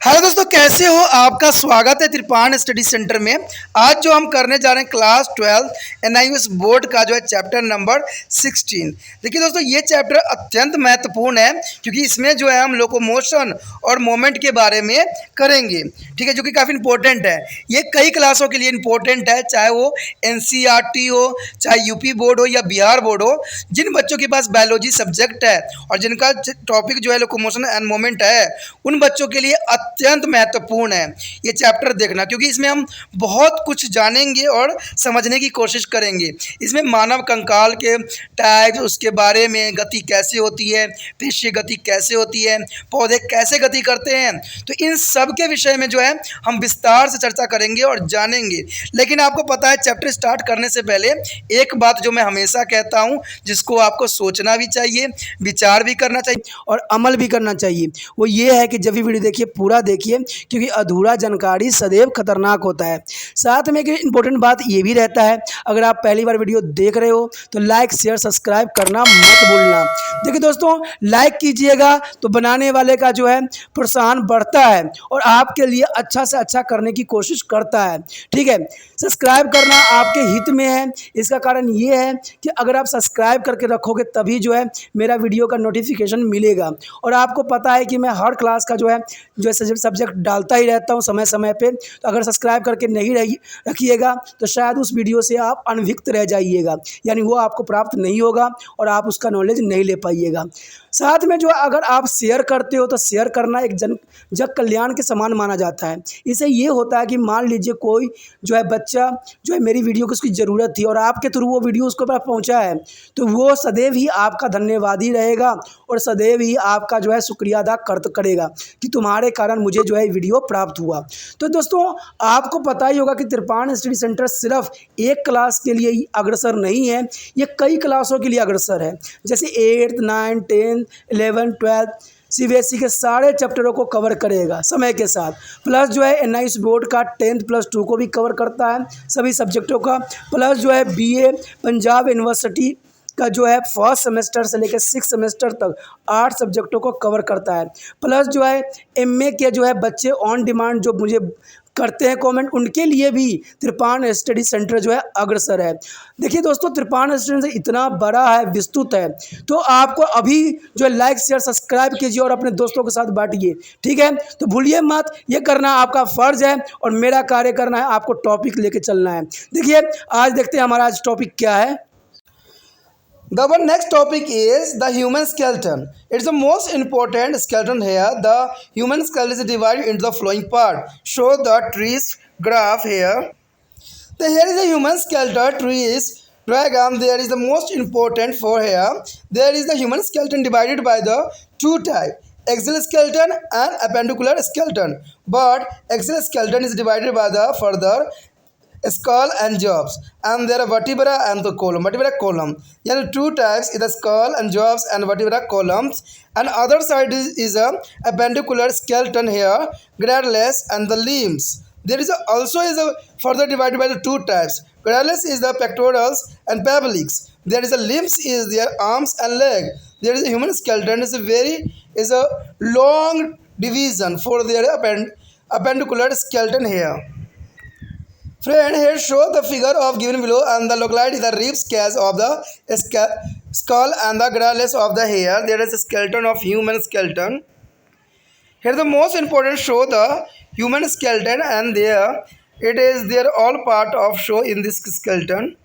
Hello दोस्तों, कैसे हो? आपका स्वागत है त्रिपाण स्टडी सेंटर में। आज जो हम करने जा रहे हैं क्लास 12 एनआईएस बोर्ड का जो है चैप्टर नंबर 16। देखिए दोस्तों, ये चैप्टर अत्यंत महत्वपूर्ण है क्योंकि इसमें जो है हम लोकोमोशन और मोमेंट के बारे में करेंगे। ठीक है, जो कि काफ़ी इंपॉर्टेंट है। ये कई क्लासों के लिए इंपॉर्टेंट है, चाहे वो एनसीईआरटी हो, चाहे यूपी बोर्ड हो या बिहार बोर्ड हो। जिन बच्चों के पास बायोलॉजी सब्जेक्ट है और जिनका टॉपिक जो है लोकोमोशन एंड मोमेंट है, उन बच्चों के लिए अत्यंत महत्वपूर्ण है ये चैप्टर देखना, क्योंकि इसमें हम बहुत कुछ जानेंगे और समझने की कोशिश करेंगे। इसमें मानव कंकाल के टाइप्स, उसके बारे में, गति कैसे होती है, पेशीय गति कैसे होती है, पौधे कैसे गति करते हैं, तो इन सब के विषय में जो है हम विस्तार से चर्चा करेंगे और जानेंगे। लेकिन आपको पता है, चैप्टर स्टार्ट करने से पहले एक बात जो मैं हमेशा कहता हूँ, जिसको आपको सोचना भी चाहिए, विचार भी करना चाहिए और अमल भी करना चाहिए, वो ये है कि जब भी वीडियो देखिए पूरा देखिए, क्योंकि अधूरा जानकारी सदैव खतरनाक होता है। साथ में एक इम्पोर्टेंट बात ये भी रहता है, अगर आप पहली बार वीडियो देख रहे हो तो लाइक शेयर सब्सक्राइब करना मत भूलना। देखिए दोस्तों, लाइक कीजिएगा तो बनाने वाले का जो है प्रोत्साहन बढ़ता है और आपके लिए अच्छा से अच्छा करने की कोशिश करता है। ठीक है, सब्सक्राइब करना आपके हित में है। इसका कारण ये है कि अगर आप सब्सक्राइब करके रखोगे तभी जो है मेरा वीडियो का नोटिफिकेशन मिलेगा। और आपको पता है कि मैं हर क्लास का जो है सब्जेक्ट डालता ही रहता हूँ समय समय पे। तो अगर सब्सक्राइब करके नहीं रखिएगा तो शायद उस वीडियो से आप अनभिज्ञ रह जाइएगा, यानी वो आपको प्राप्त नहीं होगा और आप उसका नॉलेज नहीं ले पाइएगा। साथ में जो अगर आप शेयर करते हो तो शेयर करना एक जग कल्याण के समान माना जाता है। इससे ये होता है कि मान लीजिए कोई जो है बच्चा जो है मेरी वीडियो की उसकी ज़रूरत थी और आपके थ्रू वो वीडियो उसको पास पहुंचा है, तो वो सदैव ही आपका धन्यवादी रहेगा और सदैव ही आपका जो है शुक्रिया अदा करेगा कि तुम्हारे कारण मुझे जो है वीडियो प्राप्त हुआ। तो दोस्तों, आपको पता ही होगा कि त्रिपाण स्टडी सेंटर सिर्फ एक क्लास के लिए ही अग्रसर नहीं है, ये कई क्लासों के लिए अग्रसर है। जैसे 8th 9th 10th 11th 12th CBSE के सारे चैप्टरों को कवर करेगा समय के साथ। प्लस जो है एनआईएस बोर्ड का 10th+2 को भी कवर करता है, सभी सब्जेक्टों का। प्लस जो है बीए पंजाब यूनिवर्सिटी का जो है फर्स्ट सेमेस्टर से लेकर 6th सेमेस्टर तक 8 सब्जेक्टों को कवर करता है। प्लस जो है एमए के जो है बच्चे ऑन डिमांड जो मुझे करते हैं कमेंट, उनके लिए भी त्रिपाण स्टडी सेंटर जो है अग्रसर है। देखिए दोस्तों, त्रिपाण स्टडी सेंटर इतना बड़ा है, विस्तृत है, तो आपको अभी जो है लाइक शेयर सब्सक्राइब कीजिए और अपने दोस्तों के साथ बांटिए। ठीक है, तो भूलिए मत, ये करना आपका फ़र्ज है और मेरा कार्य करना है, आपको टॉपिक लेके चलना है। देखिए, आज देखते हैं हमारा आज टॉपिक क्या है। The next topic is the human skeleton. It's the most important skeleton here. The human skeleton is divided into the following part. Show the trees graph here. So here is the human skeleton trees diagram. There is the most important for here. There is the human skeleton divided by the two types, axial skeleton and appendicular skeleton. But axial skeleton is divided by the further skull and jaws, and there are vertebra and the column. Vertebra column. There are two types: is the skull and jaws and vertebra columns. And other side is a appendicular skeleton here, gradulus and the limbs. There is also a further divided by the two types. Gradulus is the pectorals and pelvis. There is a limbs is their arms and leg. There is a human skeleton is a long division for their appendicular skeleton here. Friend, here show the figure of given below, and the locality is the ribs case of the skull and the gradulus of the hair. There is a skeleton of human skeleton. Here the most important show the human skeleton, and there it is their all part of show in this skeleton.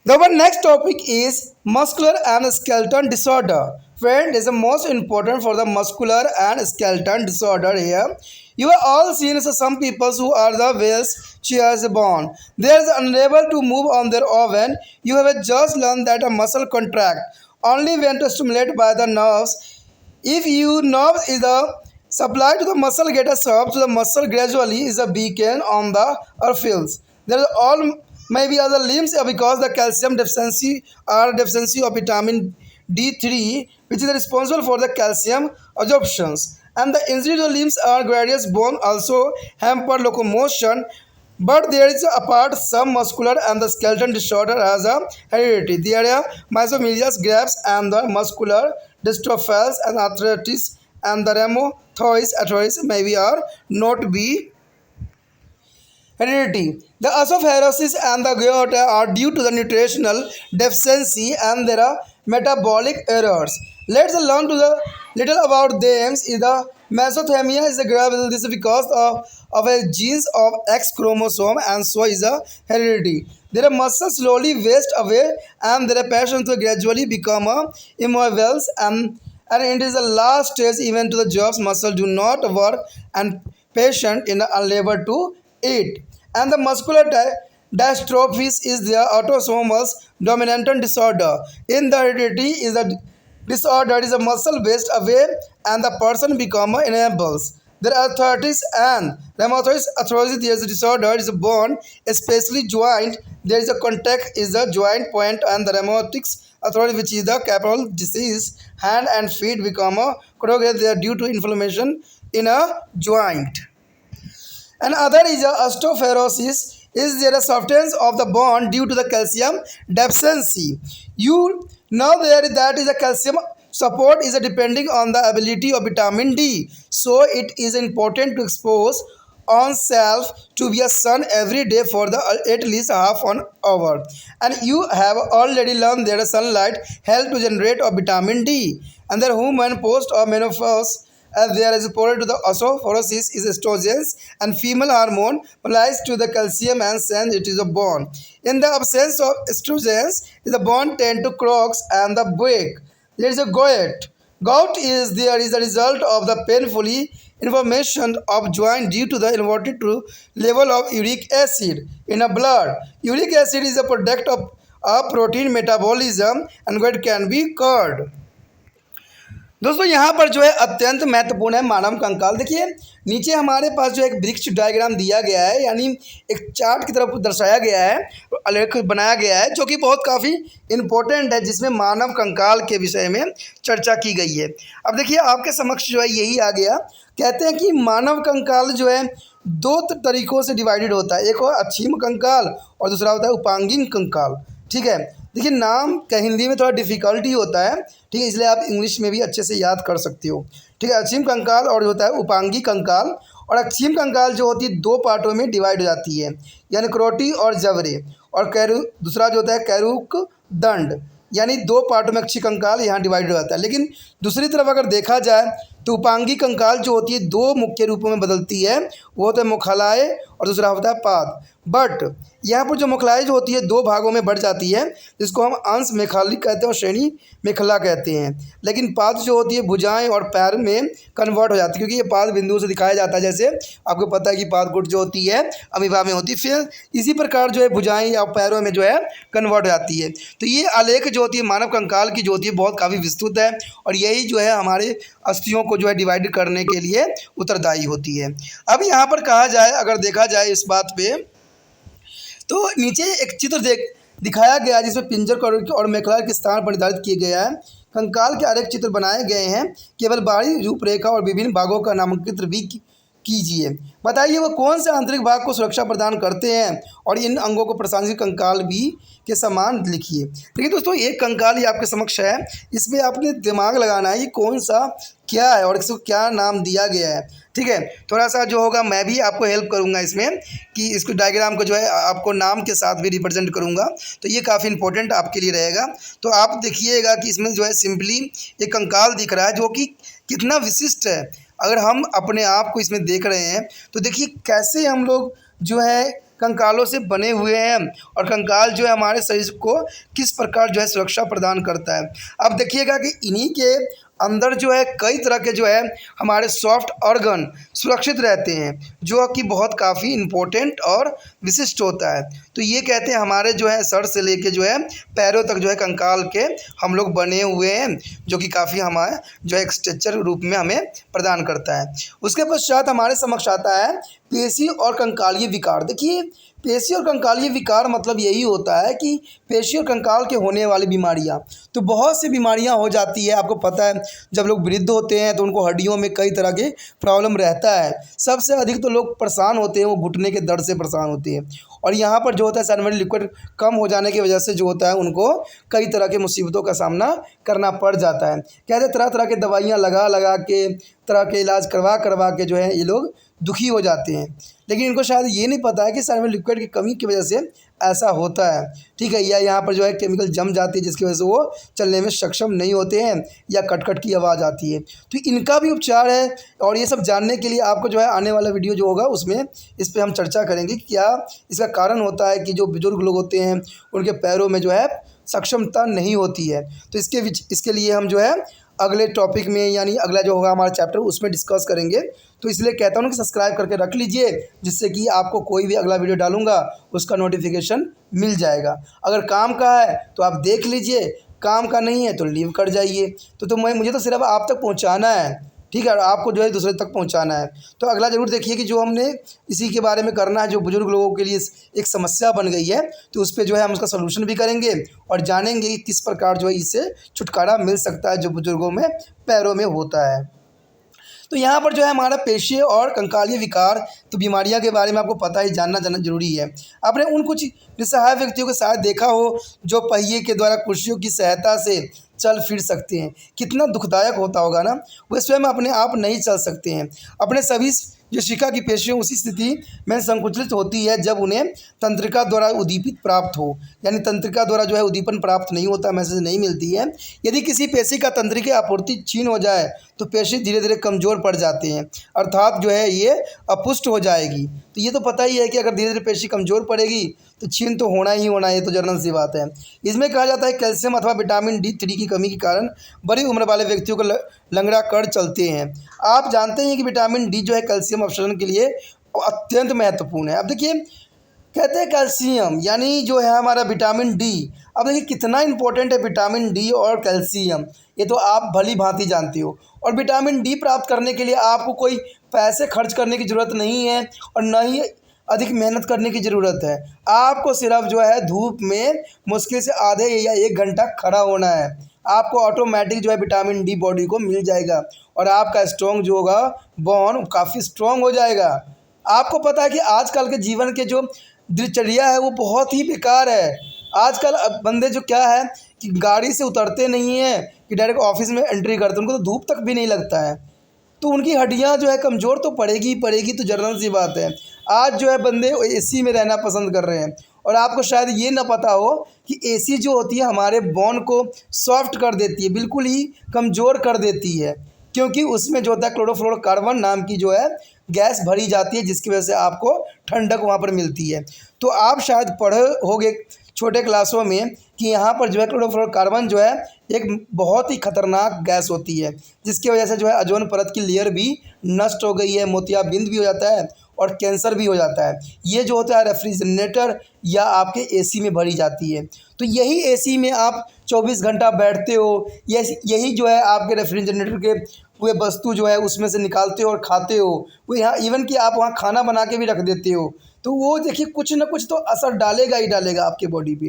The next topic is muscular and skeleton disorder. Friend, is the most important for the muscular and skeleton disorder here. You have all seen some people who are the wheelchairs born. They are unable to move on their own. You have just learned that a muscle contract only when to stimulate by the nerves. If you nerve is the supply to the muscle get a serve to the muscle gradually is a beacon on the fields. There are all maybe other limbs because the calcium deficiency or deficiency of vitamin D3, which is responsible for the calcium absorptions. And the injury to the limbs or gradus bone also hamper locomotion. But there is apart some muscular and the skeleton disorder as a heredity. There are mesomelia grabs and the muscular dystrophies and arthritis, and the rheumatoid arthritis maybe or not be heredity. The osteoporosis and the gout are due to the nutritional deficiency and there are metabolic errors. Let's learn to the little about them. Is the mesothemia is the gravel. This is because of a genes of X chromosome and so is a heredity. Their muscles slowly waste away and their passions to gradually become immobile and it is the last stage even to the jobs muscle do not work and patient in unable to eat. And the muscular dystrophies is the autosomal dominant disorder. In the heredity is a disorder is a muscle based away and the person become enables. There are arthritis and rheumatoid arthritis. There is a disorder is a bone, especially joint. There is a contact is the joint point and the rheumatoid arthritis which is the capital disease. Hand and feet become a corrugate. They are due to inflammation in a joint. And other is osteoporosis is there a softness of the bone due to the calcium deficiency. You know there that is a calcium support is a depending on the ability of vitamin D. So it is important to expose on self to be a sun every day for the at least half an hour. And you have already learned that sunlight help to generate of vitamin D. And the human post or menopause as there is reported to the osteoporosis is estrogens and female hormone applies to the calcium and sends it is a bone. In the absence of estrogens, the bone tend to cracks and the break. There is a gout. Gout is there is a result of the painfully inflammation of joint due to the elevated level of uric acid in a blood. Uric acid is a product of a protein metabolism and gout can be cured. दोस्तों यहाँ पर जो है अत्यंत महत्वपूर्ण है मानव कंकाल। देखिए नीचे हमारे पास जो एक वृक्ष डायग्राम दिया गया है यानी एक चार्ट की तरफ दर्शाया गया है, आलेख बनाया गया है जो कि बहुत काफ़ी इम्पोर्टेंट है जिसमें मानव कंकाल के विषय में चर्चा की गई है। अब देखिए आपके समक्ष जो है यही आ गया। कहते हैं कि मानव कंकाल जो है दो तरीक़ों से डिवाइडेड होता है, एक हो अक्षीम कंकाल और दूसरा होता है उपांगिक कंकाल। ठीक है, देखिए नाम का हिंदी में थोड़ा डिफ़िकल्टी होता है, ठीक है, इसलिए आप इंग्लिश में भी अच्छे से याद कर सकते हो। ठीक है, अक्षीम कंकाल और जो होता है उपांगी कंकाल। और अक्षीम कंकाल जो होती है दो पार्टों में डिवाइड हो जाती है यानी क्रोटी और जवरे, और दूसरा जो होता है कैरुक दंड, यानी दो पार्टों में अक्षी कंकाल यहाँ डिवाइड हो जाता है। लेकिन दूसरी तरफ अगर देखा जाए तो उपांगी कंकाल जो होती है दो मुख्य रूपों में बदलती है, वो होता है मुख्यालय और दूसरा होता है पाद। बट यहाँ पर जो मुख्यालय जो होती है दो भागों में बढ़ जाती है जिसको हम अंश मेखाली कहते हैं और श्रेणी मेखला कहते हैं। लेकिन पाद जो होती है भुजाएं और पैर में कन्वर्ट हो जाती है क्योंकि ये पाद बिंदु से दिखाया जाता है। जैसे आपको पता है कि पाद गुट जो होती है अमीबा में होती है, फिर इसी प्रकार जो है भुजाएं या पैरों में जो है कन्वर्ट हो जाती है। तो ये आलेख जो होती है मानव कंकाल की जो होती है बहुत काफ़ी विस्तृत है और यही जो है हमारे अस्थियों को जो है डिवाइड करने के लिए उत्तरदायी होती है। अब यहाँ पर कहा जाए अगर देखा जाए इस बात पे तो नीचे एक चित्र दिखाया गया है जिसमें पिंजर और मेखला के स्थान पर निर्धारित किया गया है। कंकाल के अनेक चित्र बनाए गए हैं, केवल बाहरी रूपरेखा और विभिन्न भागों का नामांकित भी कीजिए। बताइए वो कौन से आंतरिक भाग को सुरक्षा प्रदान करते हैं और इन अंगों को प्रशासनिक कंकाल भी के समान लिखिए। देखिए दोस्तों एक कंकाल ही आपके समक्ष है, इसमें आपने दिमाग लगाना है ये कौन सा क्या है और इसको क्या नाम दिया गया है। ठीक है, थोड़ा सा जो होगा मैं भी आपको हेल्प करूंगा इसमें कि इसको डायग्राम को जो है आपको नाम के साथ भी रिप्रेजेंट करूंगा, तो ये काफ़ी इंपॉर्टेंट आपके लिए रहेगा। तो आप देखिएगा कि इसमें जो है सिंपली एक कंकाल दिख रहा है जो कि कितना विशिष्ट है। अगर हम अपने आप को इसमें देख रहे हैं तो देखिए कैसे हम लोग जो है कंकालों से बने हुए हैं और कंकाल जो है हमारे शरीर को किस प्रकार जो है सुरक्षा प्रदान करता है। अब देखिएगा कि इन्हीं के अंदर जो है कई तरह के जो है हमारे सॉफ्ट ऑर्गन सुरक्षित रहते हैं जो कि बहुत काफ़ी इम्पोर्टेंट और विशिष्ट होता है। तो ये कहते हैं हमारे जो है सर से लेके जो है पैरों तक जो है कंकाल के हम लोग बने हुए हैं जो कि काफ़ी हमारे जो है एक स्ट्रक्चर रूप में हमें प्रदान करता है। उसके पश्चात हमारे समक्ष आता है पेशी और कंकालीय विकार। देखिए पेशी और कंकालीय विकार मतलब यही होता है कि पेशी और कंकाल के होने वाली बीमारियां। तो बहुत सी बीमारियां हो जाती है, आपको पता है जब लोग वृद्ध होते हैं तो उनको हड्डियों में कई तरह के प्रॉब्लम रहता है। सबसे अधिक तो लोग परेशान होते हैं, वो घुटने के दर्द से परेशान होते हैं। और यहाँ पर जो होता है साइनोवियल लिक्विड कम हो जाने की वजह से जो होता है उनको कई तरह के मुसीबतों का सामना करना पड़ जाता है। कहते हैं तरह तरह के दवाइयाँ लगा लगा के, तरह के इलाज करवा करवा के जो है ये लोग दुखी हो जाते हैं। लेकिन इनको शायद ये नहीं पता है कि साइनोवियल लिक्विड की कमी की वजह से ऐसा होता है, ठीक है। या यहाँ पर जो है केमिकल जम जाती है जिसकी वजह से वो चलने में सक्षम नहीं होते हैं या कट की आवाज़ आती है। तो इनका भी उपचार है और ये सब जानने के लिए आपको जो है आने वाला वीडियो जो होगा उसमें इस पर हम चर्चा करेंगे कि क्या इसका कारण होता है कि जो बुजुर्ग लोग होते हैं उनके पैरों में जो है सक्षमता नहीं होती है। तो इसके लिए हम जो है अगले टॉपिक में यानी अगला जो होगा हमारा चैप्टर उसमें डिस्कस करेंगे। तो इसलिए कहता हूँ कि सब्सक्राइब करके रख लीजिए जिससे कि आपको कोई भी अगला वीडियो डालूंगा उसका नोटिफिकेशन मिल जाएगा। अगर काम का है तो आप देख लीजिए, काम का नहीं है तो लीव कर जाइए। तो मुझे तो सिर्फ आप तक पहुँचाना है, ठीक है, और आपको जो है दूसरे तक पहुंचाना है। तो अगला ज़रूर देखिए कि जो हमने इसी के बारे में करना है, जो बुज़ुर्ग लोगों के लिए एक समस्या बन गई है, तो उस पर जो है हम उसका सलूशन भी करेंगे और जानेंगे कि किस प्रकार जो है इससे छुटकारा मिल सकता है जो बुज़ुर्गों में पैरों में होता है। तो यहाँ पर जो है हमारा पेशी और कंकालीय विकार तो बीमारियाँ के बारे में आपको पता ही जानना जरूरी है। आपने उन कुछ निस्सहाय व्यक्तियों को शायद देखा हो जो पहिए के द्वारा कुर्सियों की सहायता से चल फिर सकते हैं। कितना दुखदायक होता होगा ना, वे स्वयं अपने आप नहीं चल सकते हैं। अपने सभी जो शिखा की पेशियाँ उसी स्थिति में संकुचित होती है जब उन्हें तंत्रिका द्वारा उद्दीपित प्राप्त हो, यानी तंत्रिका द्वारा जो है उद्दीपन प्राप्त नहीं होता, मैसेज नहीं मिलती है। यदि किसी पेशी का तंत्रिका आपूर्ति छीन हो जाए तो पेशी धीरे धीरे कमज़ोर पड़ जाते हैं, अर्थात जो है ये अपुष्ट हो जाएगी। तो ये तो पता ही है कि अगर धीरे धीरे पेशी कमज़ोर पड़ेगी तो छीन तो होना ही होना है, ये तो जनरल सी बात है। इसमें कहा जाता है कैल्शियम अथवा विटामिन D3 की कमी के कारण बड़ी उम्र वाले व्यक्तियों को लंगड़ा कर चलते हैं। आप जानते हैं कि विटामिन D जो है कैल्शियम अपक्षरण के लिए अत्यंत महत्वपूर्ण है। अब देखिए कहते हैं कैल्शियम यानी जो है हमारा विटामिन D। अब देखिए कितना इंपॉर्टेंट है विटामिन D और कैल्शियम, ये तो आप भली भांति जानते हो। और विटामिन D प्राप्त करने के लिए आपको कोई पैसे खर्च करने की ज़रूरत नहीं है और न ही अधिक मेहनत करने की ज़रूरत है। आपको सिर्फ जो है धूप में मुश्किल से आधे या 1 घंटा खड़ा होना है, आपको ऑटोमेटिक जो है विटामिन D बॉडी को मिल जाएगा और आपका स्ट्रॉन्ग जो होगा बोन काफ़ी स्ट्रॉन्ग हो जाएगा। आपको पता है कि आजकल के जीवन के जो दिनचर्या है वो बहुत ही बेकार है। आजकल बंदे जो क्या है कि गाड़ी से उतरते नहीं हैं कि डायरेक्ट ऑफिस में एंट्री करते हैं, उनको तो धूप तक भी नहीं लगता है, तो उनकी हड्डियां जो है कमज़ोर तो पड़ेगी ही पड़ेगी, तो जनरल सी बात है। आज जो है बंदे एसी में रहना पसंद कर रहे हैं और आपको शायद ये ना पता हो कि एसी जो होती है हमारे बोन को सॉफ्ट कर देती है, बिल्कुल ही कमज़ोर कर देती है, क्योंकि उसमें जो होता है क्लोरोफ्लोरोकार्बन नाम की जो है गैस भरी जाती है जिसकी वजह से आपको ठंडक वहाँ पर मिलती है। तो आप शायद पढ़े होंगे छोटे क्लासों में कि यहाँ पर जो है क्लोरोफ्लोरोकार्बन जो है एक बहुत ही खतरनाक गैस होती है जिसकी वजह से जो है ओजोन परत की लेयर भी नष्ट हो गई है, मोतियाबिंद भी हो जाता है और कैंसर भी हो जाता है। ये जो होता है रेफ्रिजरेटर या आपके एसी में भरी जाती है। तो यही एसी में आप 24 घंटा बैठते हो, यही जो है आपके रेफ्रिजरेटर के वे वस्तु जो है उसमें से निकालते हो और खाते हो। वो यहाँ इवन कि आप वहाँ खाना बना के भी रख देते हो, तो वो देखिए कुछ ना कुछ तो असर डालेगा ही डालेगा आपके बॉडी पे।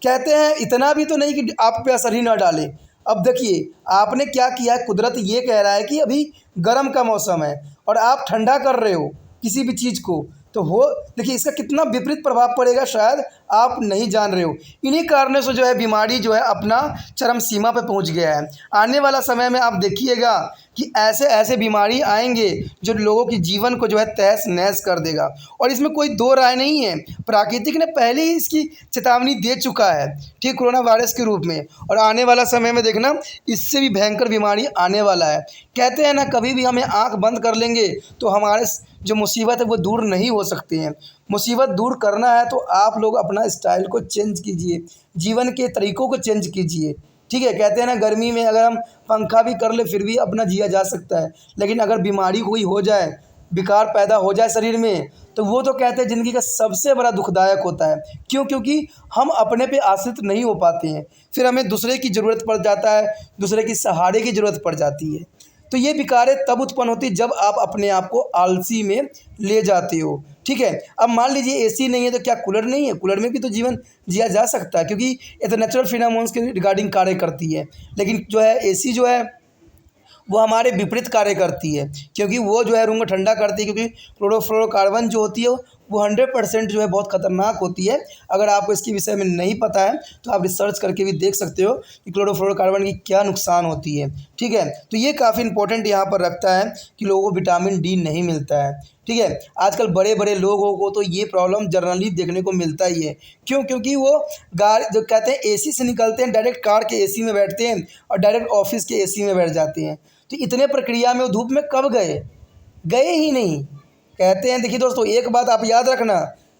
कहते हैं इतना भी तो नहीं कि आप पे असर ही ना डाले। अब देखिए आपने क्या किया है, कुदरत ये कह रहा है कि अभी गर्म का मौसम है और आप ठंडा कर रहे हो किसी भी चीज़ को, तो वो देखिए इसका कितना विपरीत प्रभाव पड़ेगा शायद आप नहीं जान रहे हो। इन्हीं कारणों से जो है बीमारी जो है अपना चरम सीमा पे पहुंच गया है। आने वाला समय में आप देखिएगा कि ऐसे ऐसे बीमारी आएंगे जो लोगों की जीवन को जो है तहस नहस कर देगा, और इसमें कोई दो राय नहीं है। प्राकृतिक ने पहले ही इसकी चेतावनी दे चुका है, ठीक, कोरोना वायरस के रूप में, और आने वाला समय में देखना इससे भी भयंकर बीमारी आने वाला है। कहते हैं ना कभी भी हमें आँख बंद कर लेंगे तो हमारे जो मुसीबत है वो दूर नहीं हो सकते हैं। मुसीबत दूर करना है तो आप लोग अपना स्टाइल को चेंज कीजिए, जीवन के तरीक़ों को चेंज कीजिए, ठीक है। कहते हैं ना गर्मी में अगर हम पंखा भी कर ले फिर भी अपना जिया जा सकता है, लेकिन अगर बीमारी कोई हो जाए, विकार पैदा हो जाए शरीर में, तो वो तो कहते हैं ज़िंदगी का सबसे बड़ा दुखदायक होता है। क्यों? क्योंकि हम अपने पे आश्रित नहीं हो पाते हैं, फिर हमें दूसरे की ज़रूरत पड़ जाता है, दूसरे की सहारे की ज़रूरत पड़ जाती है। तो ये विकारें तब उत्पन्न होती जब आप अपने आप को आलसी में ले जाते हो, ठीक है। अब मान लीजिए एसी नहीं है तो क्या कूलर नहीं है? कूलर में भी तो जीवन जिया जा सकता है, क्योंकि ये तो नेचुरल फिनोमेनन्स के रिगार्डिंग कार्य करती है। लेकिन जो है एसी जो है वो हमारे विपरीत कार्य करती है, क्योंकि वो जो है रूम को ठंडा करती है, क्योंकि क्लोरोफ्लोरोकार्बन जो होती है वो 100% जो है बहुत खतरनाक होती है। अगर आपको इसके विषय में नहीं पता है तो आप रिसर्च करके भी देख सकते हो कि क्लोरोफ्लोरोकार्बन की क्या नुकसान होती है। ठीक है, तो ये काफ़ी इंपॉर्टेंट यहाँ पर रखता है कि लोगों को विटामिन डी नहीं मिलता है। ठीक है, आजकल बड़े बड़े लोगों को तो ये प्रॉब्लम जनरली देखने को मिलता ही है। क्यों? क्योंकि वो गाड़ी जो कहते हैं एसी से निकलते हैं, डायरेक्ट कार के एसी में बैठते हैं और डायरेक्ट ऑफिस के एसी में बैठ जाते हैं। तो इतने प्रक्रिया में वो धूप में कब गए? गए ही नहीं। कहते हैं, देखिए दोस्तों, एक बात आप याद रखना,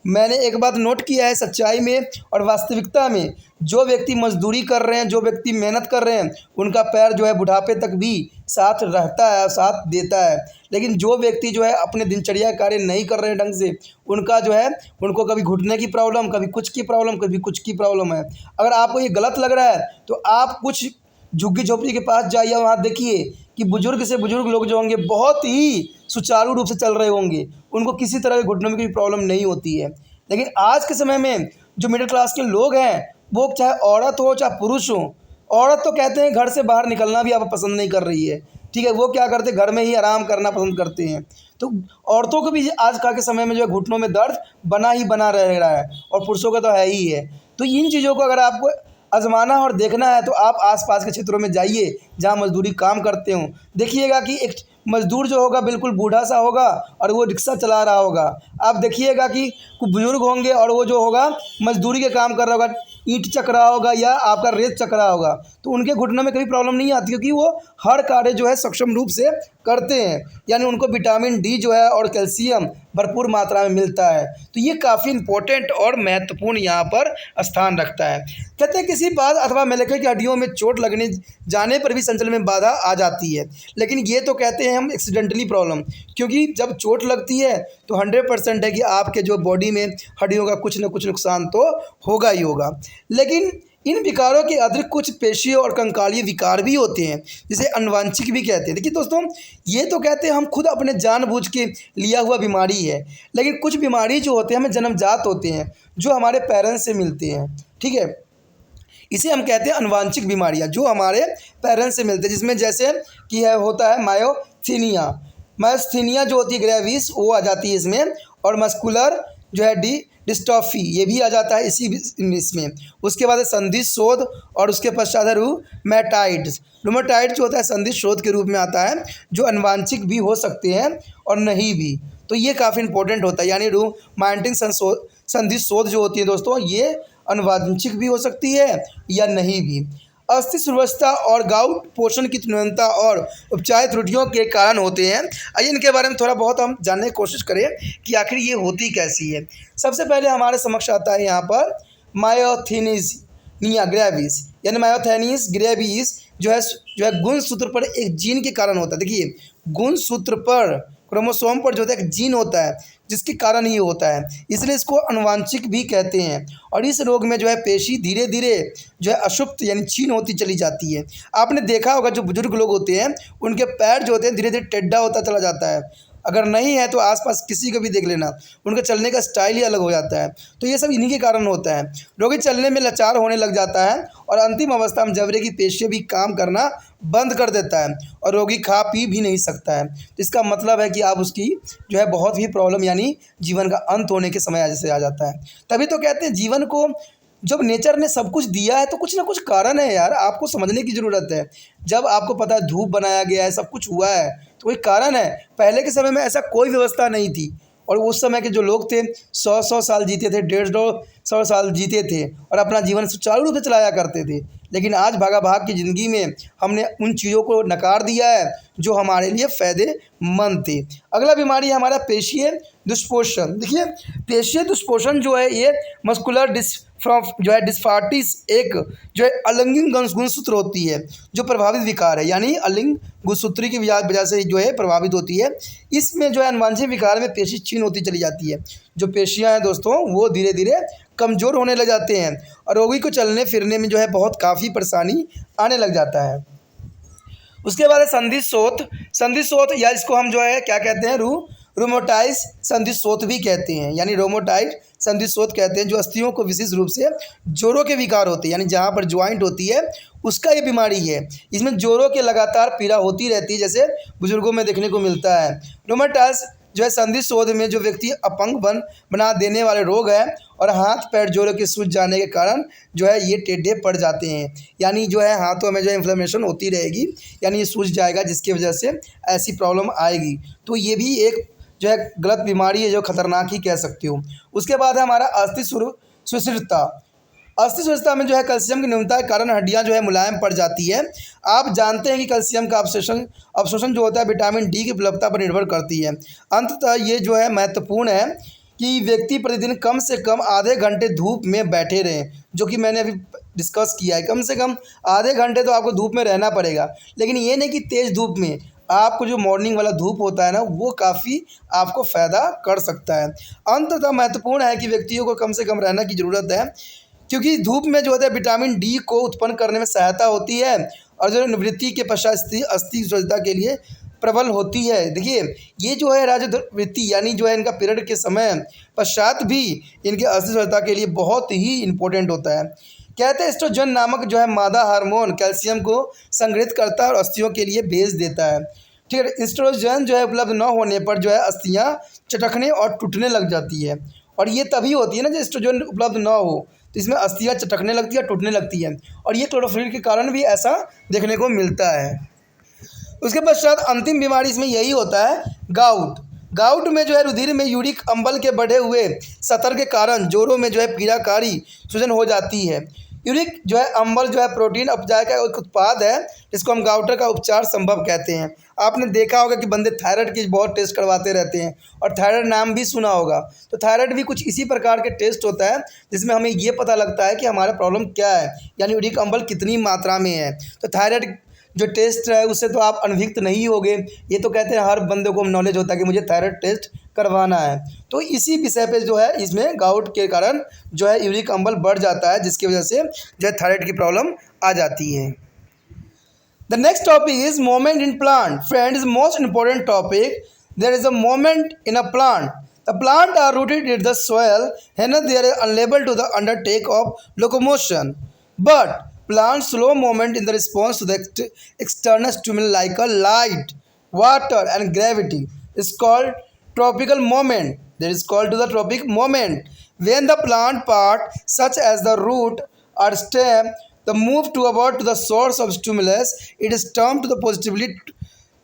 मैंने एक बात नोट किया है सच्चाई में और वास्तविकता में, जो व्यक्ति मजदूरी कर रहे हैं, जो व्यक्ति मेहनत कर रहे हैं, उनका पैर जो है बुढ़ापे तक भी साथ रहता है, साथ देता है। लेकिन जो व्यक्ति जो है अपने दिनचर्या कार्य नहीं कर रहे हैं ढंग से, उनका जो है उनको कभी घुटने की प्रॉब्लम, कभी कुछ की प्रॉब्लम, कभी कुछ की प्रॉब्लम है। अगर आपको ये गलत लग रहा है तो आप कुछ झुग्गी झोपड़ी के पास जाइए, वहाँ देखिए कि बुजुर्ग से बुजुर्ग लोग जो होंगे बहुत ही सुचारू रूप से चल रहे होंगे, उनको किसी तरह के घुटनों में कोई प्रॉब्लम नहीं होती है। लेकिन आज के समय में जो मिडिल क्लास के लोग हैं, वो चाहे औरत हो चाहे पुरुष हो, औरत तो कहते हैं घर से बाहर निकलना भी आप पसंद नहीं कर रही है। ठीक है, वो क्या करते हैं, घर में ही आराम करना पसंद करते हैं। तो औरतों को भी आज का के समय में जो है घुटनों में दर्द बना ही बना रह रहा है, और पुरुषों का तो है ही है। तो इन चीज़ों को अगर आपको आजमाना और देखना है तो आप आसपास के क्षेत्रों में जाइए जहाँ मजदूरी काम करते हों। देखिएगा कि एक मजदूर जो होगा बिल्कुल बूढ़ा सा होगा और वो रिक्शा चला रहा होगा। आप देखिएगा कि कुछ बुजुर्ग होंगे और वो जो होगा मजदूरी के काम कर रहा होगा, ईंट चक रहा होगा या आपका रेत चक रहा होगा, तो उनके घुटनों में कभी प्रॉब्लम नहीं आती, क्योंकि वो हर कार्य जो है सक्षम रूप से करते हैं। यानी उनको विटामिन डी जो है और कैल्शियम भरपूर मात्रा में मिलता है। तो ये काफ़ी इंपॉर्टेंट और महत्वपूर्ण यहाँ पर स्थान रखता है। कहते हैं किसी बात अथवा मेलेके की हड्डियों में चोट लगने जाने पर भी संचलन में बाधा आ जाती है, लेकिन ये तो कहते हैं हम एक्सीडेंटली प्रॉब्लम, क्योंकि जब चोट लगती है तो 100% है कि आपके जो बॉडी में हड्डियों का कुछ न कुछ नुकसान तो होगा ही होगा। लेकिन इन विकारों के अतिरिक्त कुछ पेशीय और कंकालीय विकार भी होते हैं, जिसे अनुवांशिक भी कहते हैं। देखिए दोस्तों, ये तो कहते हैं हम खुद अपने जानबूझ के लिया हुआ बीमारी है, लेकिन कुछ बीमारी जो होते हैं हमें जन्मजात होते हैं, जो हमारे पेरेंट्स से मिलते हैं। ठीक है, इसे हम कहते हैं अनुवांशिक बीमारियां जो हमारे पेरेंट्स से मिलते हैं, जिसमें जैसे कि है होता है मायोथीनिया। मायोस्थीनिया जो होती है ग्रेविस, वो आ जाती है इसमें, और मस्कुलर जो है डिस्ट्रॉफी ये भी आ जाता है इसी इसमें। उसके बाद है संधि शोध, और उसके पश्चात है रूमेटाइड्स। रूमेटाइड जो होता है संधि शोध के रूप में आता है, जो अनुवांशिक भी हो सकते हैं और नहीं भी। तो ये काफ़ी इंपॉर्टेंट होता है, यानी रूमेटिक संधि शोध जो होती है दोस्तों, ये अनुवांशिक भी हो सकती है या नहीं भी। अस्थि सुव्यवस्था और गाउट पोषण की न्यूनता और उपचार त्रुटियों के कारण होते हैं। आइए इनके बारे में थोड़ा बहुत हम जानने की कोशिश करें कि आखिर ये होती कैसी है। सबसे पहले हमारे समक्ष आता है यहाँ पर मायोथीनिया ग्रेविस, यानी मायोथेनिस ग्रेविस जो है गुणसूत्र पर एक जीन के कारण होता है। देखिए, गुणसूत्र पर, क्रोमोसोम पर जो होता है एक जीन होता है, जिसके कारण ये होता है, इसलिए इसको अनुवांशिक भी कहते हैं। और इस रोग में जो है पेशी धीरे धीरे जो है अशुप्त यानी क्षीण होती चली जाती है। आपने देखा होगा जो बुजुर्ग लोग होते हैं उनके पैर जो होते हैं धीरे धीरे टेढ़ा होता चला जाता है। अगर नहीं है तो आसपास किसी को भी देख लेना, उनका चलने का स्टाइल ही अलग हो जाता है। तो ये सब इन्हीं के कारण होता है। रोगी चलने में लाचार होने लग जाता है और अंतिम अवस्था में जबड़े की पेशियां भी काम करना बंद कर देता है और रोगी खा पी भी नहीं सकता है। तो इसका मतलब है कि आप उसकी जो है बहुत ही प्रॉब्लम, यानी जीवन का अंत होने के समय जैसे आ जाता है। तभी तो कहते हैं जीवन को जब नेचर ने सब कुछ दिया है तो कुछ ना कुछ कारण है यार, आपको समझने की ज़रूरत है। जब आपको पता है धूप बनाया गया है, सब कुछ हुआ है, तो कोई कारण है। पहले के समय में ऐसा कोई व्यवस्था नहीं थी, और उस समय के जो लोग थे 100 साल जीते थे, 150 साल जीते थे और अपना जीवन सुचारू रूप से चलाया करते थे। लेकिन आज भागा भाग की ज़िंदगी में हमने उन चीज़ों को नकार दिया है जो हमारे लिए फ़ायदेमंद थे। अगला बीमारी है हमारा पेशीय दुष्पोषण। देखिए, पेशीय दुष्पोषण जो है ये मस्कुलर डिस्फार्टिस एक जो है अलिंगिक गुणसूत्र होती है जो प्रभावित विकार है, यानी अलिंग गुणसूत्री की वजह से जो है प्रभावित होती है। इसमें जो है अनुवांशिक विकार में पेशी क्षीण होती चली जाती है। जो पेशियां हैं दोस्तों वो धीरे धीरे कमज़ोर होने लग जाते हैं और रोगी को चलने फिरने में जो है बहुत काफ़ी परेशानी आने लग जाता है। उसके बाद है संधि शोथ या इसको हम जो है क्या कहते हैं रोमोटाइड संधिशोथ भी कहते हैं, यानी रोमोटाइड संधिशोथ कहते हैं, जो अस्थियों को विशेष रूप से जोड़ों के विकार होते हैं, यानी जहाँ पर ज्वाइंट होती है उसका ये बीमारी है। इसमें जोड़ों के लगातार पीड़ा होती रहती है, जैसे बुजुर्गों में देखने को मिलता है। रोमोटाइड जो है संधिशोथ में जो व्यक्ति अपंग बना देने वाले रोग है, और हाथ पैर जोड़ों के सूज जाने के कारण जो है ये टेढ़े पड़ जाते हैं, यानी जो है हाथों में जो इन्फ्लेमेशन होती रहेगी, यानी ये सूज जाएगा, जिसकी वजह से ऐसी प्रॉब्लम आएगी। तो ये भी एक जो है गलत बीमारी है, जो खतरनाक ही कह सकती हूँ। उसके बाद है हमारा अस्थि सुदृढ़ता। अस्थि सुदृढ़ता में जो है कैल्शियम की न्यूनता के कारण हड्डियां जो है मुलायम पड़ जाती है। आप जानते हैं कि कैल्शियम का अवशोषण जो होता है विटामिन डी की उपलब्धता पर निर्भर करती है। अंततः ये जो है महत्वपूर्ण है कि व्यक्ति प्रतिदिन कम से कम आधे घंटे धूप में बैठे रहें, जो कि मैंने अभी डिस्कस किया है। कम से कम आधे घंटे तो आपको धूप में रहना पड़ेगा, लेकिन ये नहीं कि तेज़ धूप में। आपको जो मॉर्निंग वाला धूप होता है ना, वो काफ़ी आपको फ़ायदा कर सकता है। अंततः महत्वपूर्ण है कि व्यक्तियों को कम से कम रहने की ज़रूरत है, क्योंकि धूप में जो होता है विटामिन डी को उत्पन्न करने में सहायता होती है, और जो निवृत्ति के पश्चात अस्थि सुदृढ़ता के लिए प्रबल होती है। देखिए, ये जो है राजवृत्ति यानी जो है इनका पीरियड के समय पश्चात भी इनके अस्थि सुदृढ़ता के लिए बहुत ही इम्पोर्टेंट होता है। कहते हैं एस्ट्रोजन नामक जो है मादा हार्मोन कैल्शियम को संग्रहित करता है और अस्थियों के लिए भेज देता है। ठीक है, एस्ट्रोजन जो है उपलब्ध न होने पर जो है अस्थियाँ चटकने और टूटने लग जाती है, और ये तभी होती है ना जब एस्ट्रोजन उपलब्ध न हो, तो इसमें अस्थियाँ चटकने लगती है, टूटने लगती है, और ये क्लोरोफिल के कारण भी ऐसा देखने को मिलता है। उसके पश्चात अंतिम बीमारी इसमें यही होता है, गाउट। गाउट में जो है रुधिर में यूरिक अम्ल के बढ़े हुए स्तर के कारण जोड़ों में जो है पीड़ाकारी सूजन हो जाती है। यूरिक जो है अम्ल जो है प्रोटीन अपचाय का एक उत्पाद है, जिसको हम गाउटर का उपचार संभव कहते हैं। आपने देखा होगा कि बंदे थायराइड की बहुत टेस्ट करवाते रहते हैं, और थायराइड नाम भी सुना होगा। तो थायराइड भी कुछ इसी प्रकार के टेस्ट होता है, जिसमें हमें ये पता लगता है कि हमारा प्रॉब्लम क्या है, यानी यूरिक अम्ल कितनी मात्रा में है। तो थायराइड जो टेस्ट है उससे तो आप अनभिज्ञ नहीं होगे। ये तो कहते हैं हर बंदे को नॉलेज होता है कि मुझे थायराइड टेस्ट करवाना है। तो इसी विषय पे जो है इसमें गाउट के कारण जो है यूरिक अम्ल बढ़ जाता है, जिसकी वजह से जो है थायराइड की प्रॉब्लम आ जाती है। The next topic is movement in plant. Friend, is most important topic. There is a movement in a plant. The plant are rooted in the soil, hence they are unable to the undertake of locomotion. But plants slow movement in the response to the external stimuli like a light, water, and gravity. It's called tropical movement. That is called to the tropic movement. When the plant part, such as the root or stem, the move toward to the source of stimulus, it is termed to the positively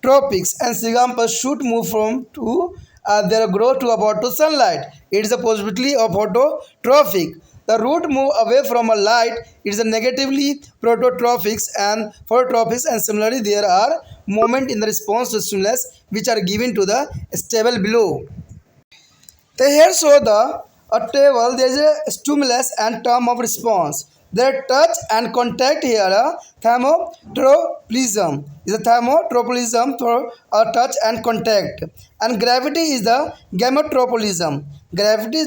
tropics, and example should move from to their growth to about to sunlight. It is a possibility of phototrophic. The root move away from a light. It is a negatively prototropics and phototropics, and similarly there are movement in the response to stimulus which are given to the table below. So here show the a table. There is a stimulus and term of response. There touch and contact here a thermotropism is a thermotropism for a touch and contact, and gravity is the gametropolism. Gravity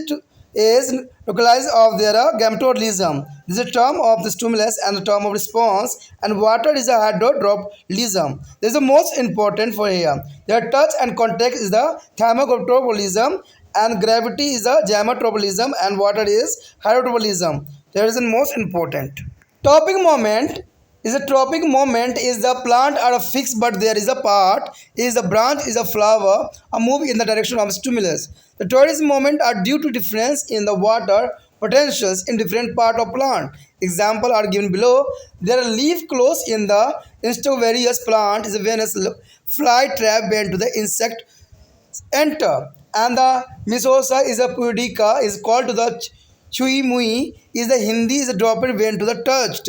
is localized of their gametropolism. This is a term of the stimulus and the term of response, and water is a hydrodropism. This is the most important for here. Their touch and contact is the thermotropism, and gravity is a gametropolism, and water is hydrodropism. That is the most important. Topic moment is a tropic moment is the plant are fixed, but there is a part is a branch is a flower a move in the direction of stimulus. The tourism moment are due to difference in the water potentials in different part of plant. Example are given below. There are leaf close in the various plant is a Venus fly trap bent to the insect enter, and the misosa is a pudica is called to the chui mui is the Hindi is a droplet when to the touched.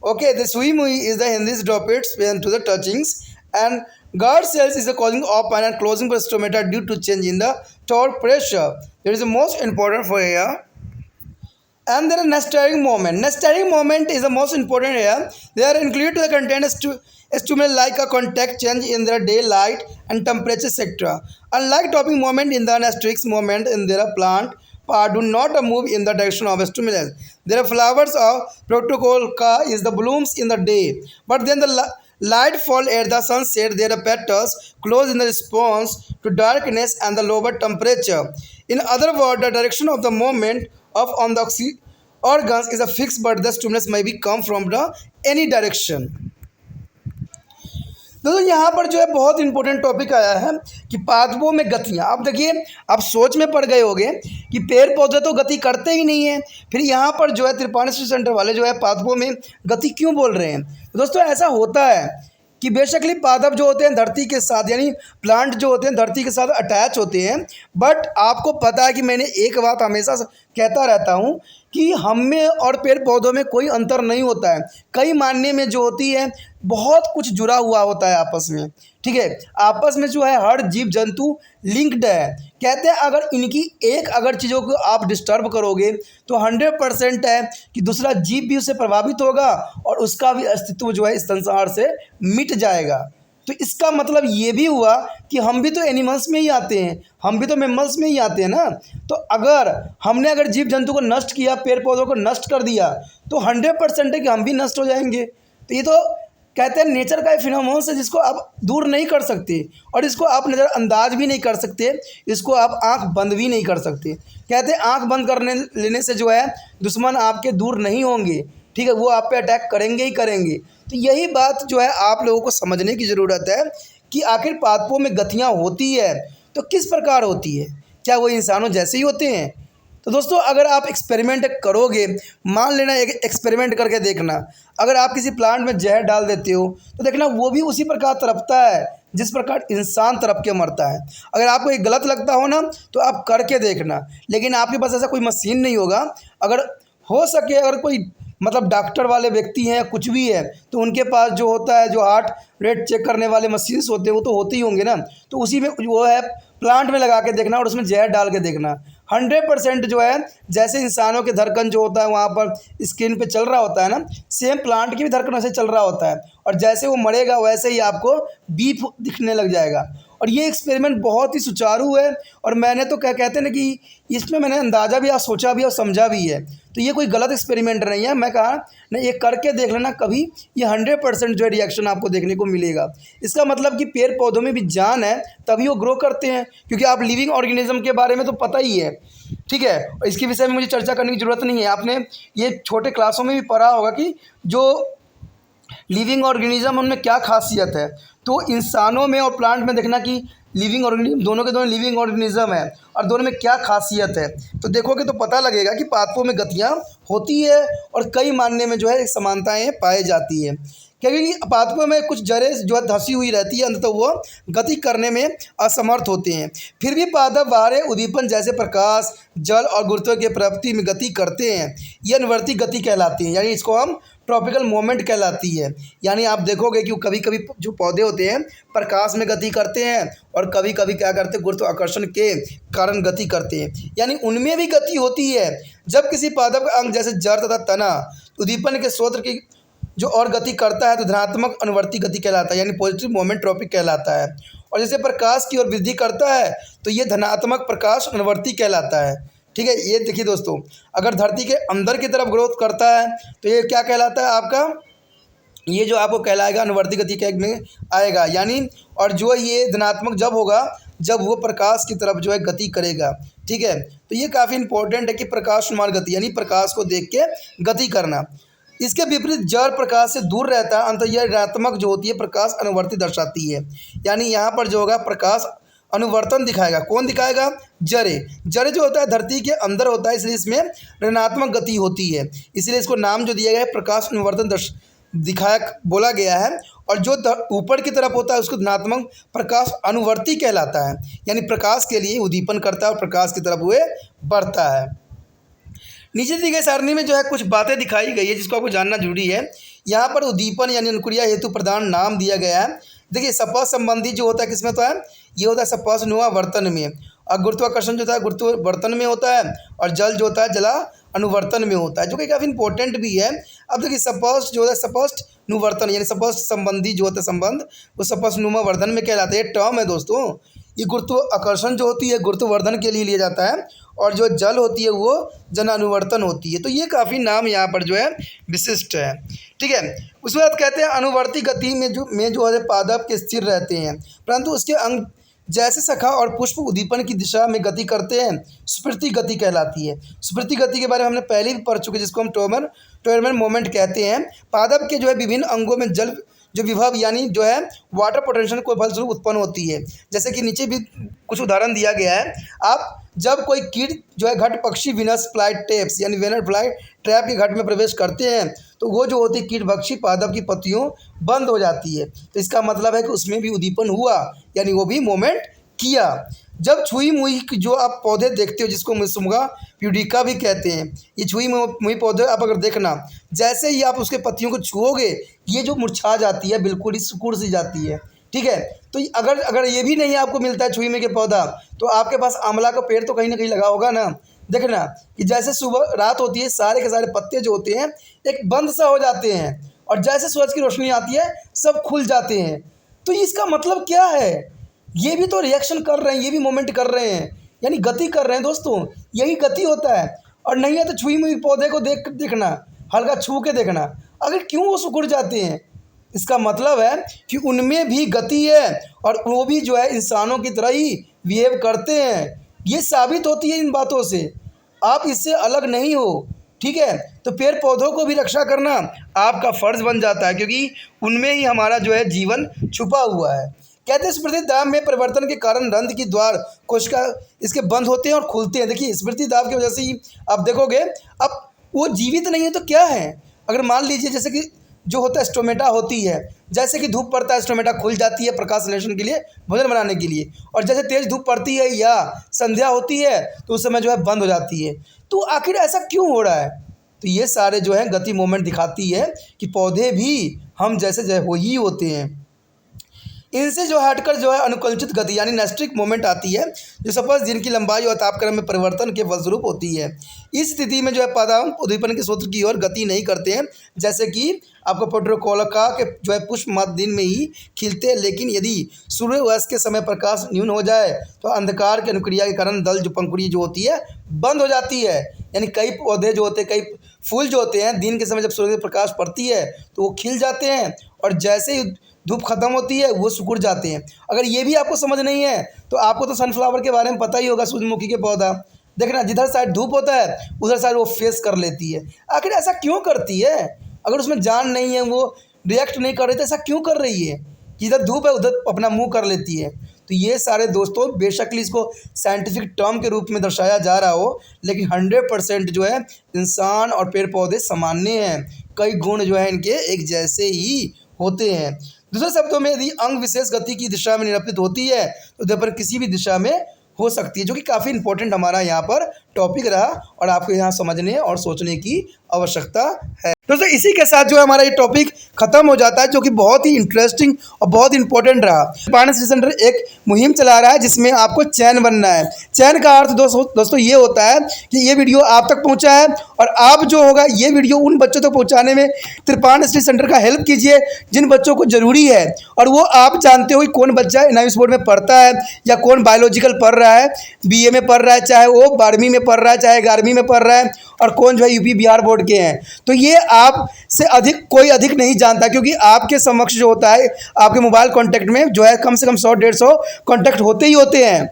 Okay, the sui mui is the Hindi is droplets when to the touchings, and guard cells is the causing open and closing for stomata due to change in the torque pressure. That is the most important for here. And there is nestering moment. Nestering moment is the most important here. They are included to the content stimuli like a contact change in their daylight and temperature, etc. Unlike topping moment in the nestrix moment in their plant part do not move in the direction of a stimulus. Their flowers of protocolca is the blooms in the day, but then the Light fall at the sunset, their petals close in the response to darkness and the lower temperature. In other words, the direction of the movement of on the organs is a fixed, but the stimulus may be come from the any direction. दोस्तों यहाँ पर जो है बहुत important topic आया है कि पादपों में गतियाँ। अब देखिए, आप सोच में पड़ गए होंगे कि पेड़ पौधे तो गति करते ही नहीं है, फिर यहाँ पर जो है त्रिपाणी सेंटर वाले जो है पादपों में गति क्यों बोल रहे हैं। तो दोस्तों ऐसा होता है कि बेशकली पादप जो होते हैं धरती के साथ, यानी प्लांट जो होते हैं धरती के साथ अटैच होते हैं, बट आपको पता है कि मैंने एक बात हमेशा कहता रहता हूँ कि हम में और पेड़ पौधों में कोई अंतर नहीं होता है। कई मायने में जो होती है बहुत कुछ जुड़ा हुआ होता है आपस में, ठीक है। आपस में जो है हर जीव जंतु लिंक्ड है। कहते हैं अगर इनकी एक अगर चीज़ों को आप डिस्टर्ब करोगे तो 100% है कि दूसरा जीव भी उससे प्रभावित होगा और उसका भी अस्तित्व जो है इस संसार से मिट जाएगा। तो इसका मतलब ये भी हुआ कि हम भी तो एनिमल्स में ही आते हैं, हम भी तो मैमल्स में ही आते हैं ना। तो अगर जीव जंतु को नष्ट किया, पेड़ पौधों को नष्ट कर दिया, तो 100% है कि हम भी नष्ट हो जाएंगे। तो ये तो कहते हैं नेचर का एक फिनोमेनन है जिसको आप दूर नहीं कर सकते और इसको आप नज़रअंदाज भी नहीं कर सकते, इसको आप आंख बंद भी नहीं कर सकते। कहते हैं आंख बंद करने लेने से जो है दुश्मन आपके दूर नहीं होंगे, ठीक है, वो आप पे अटैक करेंगे ही करेंगे। तो यही बात जो है आप लोगों को समझने की ज़रूरत है कि आखिर पादपों में गतियाँ होती है तो किस प्रकार होती है, क्या वो इंसानों जैसे ही होते हैं। तो दोस्तों अगर आप एक्सपेरिमेंट करोगे, मान लेना एक एक्सपेरिमेंट करके देखना, अगर आप किसी प्लांट में जहर डाल देते हो तो देखना वो भी उसी प्रकार तड़पता है जिस प्रकार इंसान तड़प के मरता है। अगर आपको ये गलत लगता हो ना तो आप करके देखना, लेकिन आपके पास ऐसा कोई मशीन नहीं होगा। अगर हो सके अगर कोई मतलब डॉक्टर वाले व्यक्ति हैं कुछ भी है तो उनके पास जो होता है जो हार्ट रेट चेक करने वाले मशीन्स होते हैं वो तो होते ही होंगे ना, तो उसी में वो है प्लांट में लगा के देखना और उसमें जहर डाल के देखना। 100% जो है जैसे इंसानों के धड़कन जो होता है वहाँ पर स्किन पे चल रहा होता है ना, सेम प्लांट की भी धड़कन वैसे चल रहा होता है और जैसे वो मरेगा वैसे ही आपको बीप दिखने लग जाएगा। और ये एक्सपेरिमेंट बहुत ही सुचारू है और मैंने तो कहते हैं ना कि इसमें मैंने अंदाज़ा भी और सोचा भी और समझा भी है। तो ये कोई गलत एक्सपेरिमेंट नहीं है, मैं कहा नहीं, ये करके देख लेना कभी, ये 100% जो है रिएक्शन आपको देखने को मिलेगा। इसका मतलब कि पेड़ पौधों में भी जान है तभी वो ग्रो करते हैं, क्योंकि आप लिविंग ऑर्गेनिज्म के बारे में तो पता ही है, ठीक है। और इसके विषय में मुझे चर्चा करने की ज़रूरत नहीं है, आपने ये छोटे क्लासों में भी पढ़ा होगा कि जो लिविंग ऑर्गेनिज्म उनमें क्या खासियत है। तो इंसानों में और प्लांट में देखना कि लिविंग ऑर्गेनिज्म दोनों के दोनों लिविंग ऑर्गेनिज्म है और दोनों में क्या खासियत है, तो देखोगे तो पता लगेगा कि पादपों में गतियाँ होती है और कई मायने में जो है समानताएं पाई जाती है। क्योंकि पादपों में कुछ जड़ें जो है धंसी हुई रहती है, अंततः वो गति करने में असमर्थ होते हैं। फिर भी पादप बाहरी उद्दीपन जैसे प्रकाश, जल और गुरुत्व के प्रवृत्ति में गति करते हैं। ये अनुवर्ती गति कहलाती है, यानी इसको हम ट्रॉपिकल मूवमेंट कहलाती है। यानी आप देखोगे कि कभी कभी जो पौधे होते हैं प्रकाश में गति करते हैं और कभी कभी क्या करते हैं गुरुत्वाकर्षण के कारण गति करते हैं, यानी उनमें भी गति होती है। जब किसी पादप का अंग जैसे जड़ तथा तना उद्दीपन के स्रोत की जो और गति करता है तो धनात्मक अनुवर्ती गति कहलाता है, यानी पॉजिटिव मोमेंट ट्रॉपिक कहलाता है। और जैसे प्रकाश की ओर वृद्धि करता है तो ये धनात्मक प्रकाश अनुवर्ती कहलाता है, ठीक है। ये देखिए दोस्तों, अगर धरती के अंदर की तरफ ग्रोथ करता है तो ये क्या कहलाता है आपका, ये जो आपको कहलाएगा अनुवर्ती गति के में आएगा, यानी और जो ये धनात्मक जब होगा जब वो प्रकाश की तरफ जो है गति करेगा, ठीक है। तो ये काफ़ी इंपॉर्टेंट है कि प्रकाशमान गति यानी प्रकाश को देख के गति करना। इसके विपरीत जड़ प्रकाश से दूर रहता है, अंततः यह ऋणात्मक जो होती है प्रकाश अनुवर्ती दर्शाती है, यानी यहाँ पर जो होगा प्रकाश अनुवर्तन दिखाएगा। कौन दिखाएगा, जड़े जो होता है धरती के अंदर होता है, इसलिए इसमें ऋणात्मक गति होती है, इसलिए इसको नाम जो दिया गया है प्रकाश अनुवर्तन दिखाया बोला गया है। और जो ऊपर की तरफ होता है उसको धनात्मक प्रकाश अनुवर्ती कहलाता है, यानी प्रकाश के लिए उद्दीपन करता है और प्रकाश की तरफ वह बढ़ता है। नीचे दी गई सारणी में जो है कुछ बातें दिखाई गई है जिसको आपको जानना जरूरी है। यहाँ पर उद्दीपन यानी अनुक्रिया हेतु प्रधान नाम दिया गया है। देखिए स्पर्श संबंधी जो होता है किसमें होता है, ये होता है स्पर्शनुमा वर्तन में, और गुरुत्वाकर्षण जो होता है गुरुत्वावर्तन में होता है, और जल जो होता है जला अनुवर्तन में होता है, जो कि काफ़ी इंपॉर्टेंट भी है। अब देखिए स्पर्श जो होता है स्पष्टनुवर्तन यानी स्पर्श संबंधी जो होता है संबंध वो स्पर्शनुमा वर्धन में कहलाते हैं। टर्म है दोस्तों, ये गुरुत्वाकर्षण जो होती है गुरुत्ववर्धन के लिए लिया जाता है, और जो जल होती है वो जन अनुवर्तन होती है। तो ये काफ़ी नाम यहाँ पर जो है विशिष्ट है। ठीक है, उसके बाद कहते हैं अनुवर्ती गति में जो है पादप के स्थिर रहते हैं, परंतु उसके अंग जैसे शाखा और पुष्प उद्दीपन की दिशा में गति करते हैं, स्फूर्ति गति कहलाती है। स्फूर्ति गति के बारे में हमने पहले भी पढ़ चुके हैं, जिसको हम टोरमन मोमेंट कहते हैं। पादप के जो है विभिन्न अंगों में जल जो विभव यानी जो है वाटर पोटेंशियल को फलस्वरूप उत्पन्न होती है। जैसे कि नीचे भी कुछ उदाहरण दिया गया है। आप जब कोई कीट जो है घट पक्षी विनस फ्लाई ट्रैप्स यानी वेनर फ्लाई ट्रैप के घट में प्रवेश करते हैं, तो वो जो होती है कीट भक्षी पादप की पत्तियों बंद हो जाती है। तो इसका मतलब है कि उसमें भी उद्दीपन हुआ, यानी वो भी मूवमेंट किया। जब छुई मुई जो आप पौधे देखते हो, जिसको मुसमुगा प्यूडिका भी कहते हैं, ये छुई मुई पौधे आप अगर देखना, जैसे ही आप उसके पत्तियों को छुओगे ये जो मुरझा जाती है, बिल्कुल ही सिकुड़ सी जाती है। ठीक है, तो अगर ये भी नहीं आपको मिलता है छुई में के पौधा, तो आपके पास आंवला का पेड़ तो कहीं ना कहीं लगा होगा ना। देखना कि जैसे सुबह रात होती है, सारे के सारे पत्ते जो होते हैं एक बंद सा हो जाते हैं, और जैसे सूरज की रोशनी आती है सब खुल जाते हैं। तो इसका मतलब क्या है, ये भी तो रिएक्शन कर रहे हैं, ये भी मूवमेंट कर रहे हैं, यानी गति कर रहे हैं दोस्तों, यही गति होता है। और नहीं है तो छुई मुई पौधे को देखना, हल्का छू के देखना, अगर क्यों वो सिकुड़ जाते हैं, इसका मतलब है कि उनमें भी गति है और वो भी जो है इंसानों की तरह ही बिहेव करते हैं। ये साबित होती है इन बातों से, आप इससे अलग नहीं हो। ठीक है, तो पेड़ पौधों को भी रक्षा करना आपका फ़र्ज बन जाता है, क्योंकि उनमें ही हमारा जो है जीवन छुपा हुआ है। कहते हैं स्मृति दाब में परिवर्तन के कारण रंध्र की द्वार कोशिका इसके बंद होते हैं और खुलते हैं। देखिए स्मृति दाब की वजह से ही आप देखोगे, अब वो जीवित नहीं है तो क्या है, अगर मान लीजिए जैसे कि जो होता है स्टोमेटा होती है, जैसे कि धूप पड़ता है स्टोमेटा खुल जाती है प्रकाश संश्लेषण के लिए, भोजन बनाने के लिए, और जैसे तेज़ धूप पड़ती है या संध्या होती है तो उस समय जो है बंद हो जाती है। तो आखिर ऐसा क्यों हो रहा है, तो ये सारे जो है गति मोमेंट दिखाती है कि पौधे भी हम जैसे हो ही होते हैं। इनसे जो है हटकर जो है अनुकूलित गति यानी नेस्ट्रिक मोमेंट आती है, जो सफल दिन की लंबाई और तापक्रम में परिवर्तन के फलस्वरूप होती है। इस स्थिति में जो है पादप उद्दीपन के सूत्र की ओर गति नहीं करते हैं, जैसे कि आपको पोट्रोकोलका के जो है पुष्प मध्य दिन में ही खिलते हैं, लेकिन यदि सूर्यास्त के समय प्रकाश न्यून हो जाए तो अंधकार की अनुक्रिया के कारण दल जो पंखुड़ी जो होती है बंद हो जाती है। यानी कई पौधे जो होते हैं, कई फूल जो होते हैं, दिन के समय जब सूर्य प्रकाश पड़ती है तो वो खिल जाते हैं, और जैसे ही धूप खत्म होती है वो सिकुड़ जाते हैं। अगर ये भी आपको समझ नहीं है तो आपको तो सनफ्लावर के बारे में पता ही होगा, सूरजमुखी के पौधा देखना, जिधर साइड धूप होता है उधर साइड वो फेस कर लेती है। आखिर ऐसा क्यों करती है, अगर उसमें जान नहीं है, वो रिएक्ट नहीं कर रही, तो ऐसा क्यों कर रही है, जिधर धूप है उधर अपना मुंह कर लेती है। तो ये सारे दोस्तों बेशक इसको साइंटिफिक टर्म के रूप में दर्शाया जा रहा हो, लेकिन 100% जो है इंसान और पेड़ पौधे सामान्य हैं, कई गुण जो है इनके एक जैसे ही होते हैं। दूसरे शब्दों में यदि अंग विशेष गति की दिशा में निरूपित होती है तो उधर पर किसी भी दिशा में हो सकती है, जो कि काफ़ी इंपॉर्टेंट हमारा यहाँ पर टॉपिक रहा और आपको यहाँ समझने और सोचने की आवश्यकता है। दोस्तों इसी के साथ जो है हमारा ये टॉपिक खत्म हो जाता है, जो कि बहुत ही इंटरेस्टिंग और बहुत इंपॉर्टेंट रहा। पायनियर स्टडी सेंटर एक मुहिम चला रहा है जिसमें आपको चैन बनना है। चैन का अर्थ दोस्तों ये होता है कि ये वीडियो आप तक पहुंचा है और आप जो होगा ये वीडियो उन बच्चों तक पहुंचाने में त्रिपान स्टडी सेंटर का हेल्प कीजिए जिन बच्चों को ज़रूरी है। और वो आप जानते हो कि कौन बच्चा एनआईवीएस बोर्ड में पढ़ता है या कौन बायोलॉजिकल पढ़ रहा है, बीए में पढ़ रहा है, चाहे वो 12वीं में पढ़ रहा है, चाहे 11वीं में पढ़ रहा है, और कौन जो है यूपी बिहार बोर्ड के हैं। तो ये आप से अधिक कोई अधिक नहीं जानता, क्योंकि आपके समक्ष जो होता है आपके मोबाइल कॉन्टैक्ट में जो है कम से कम 100-150 कॉन्टैक्ट होते ही होते हैं।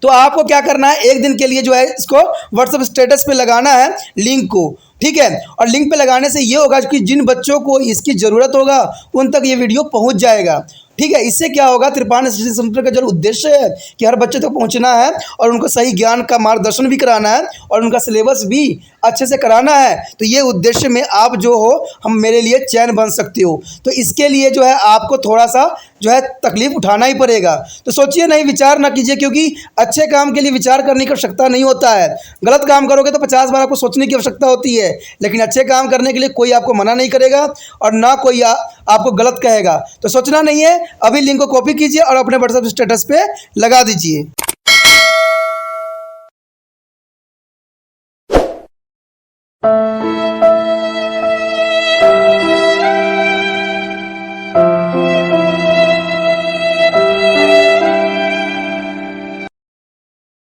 तो आपको क्या करना है, एक दिन के लिए जो है इसको व्हाट्सएप स्टेटस पे लगाना है लिंक को, ठीक है। और लिंक पे लगाने से ये होगा कि जिन बच्चों को इसकी ज़रूरत होगा उन तक ये वीडियो पहुंच जाएगा, ठीक है। इससे क्या होगा, त्रिपान स्टडी सेंटर का जो उद्देश्य है कि हर बच्चे तक पहुंचना है और उनको सही ज्ञान का मार्गदर्शन भी कराना है और उनका सिलेबस भी अच्छे से कराना है। तो ये उद्देश्य में आप जो हो हम मेरे लिए चैन बन सकते हो। तो इसके लिए जो है आपको थोड़ा सा जो है तकलीफ उठाना ही पड़ेगा। तो सोचिए नहीं, विचार ना कीजिए, क्योंकि अच्छे काम के लिए विचार करने की आवश्यकता नहीं होता है। गलत काम करोगे तो 50 बार आपको सोचने की आवश्यकता होती है, लेकिन अच्छे काम करने के लिए कोई आपको मना नहीं करेगा और ना कोई आपको गलत कहेगा। तो सोचना नहीं है, अभी लिंक को कॉपी कीजिए और अपने व्हाट्सएप स्टेटस पे लगा दीजिए।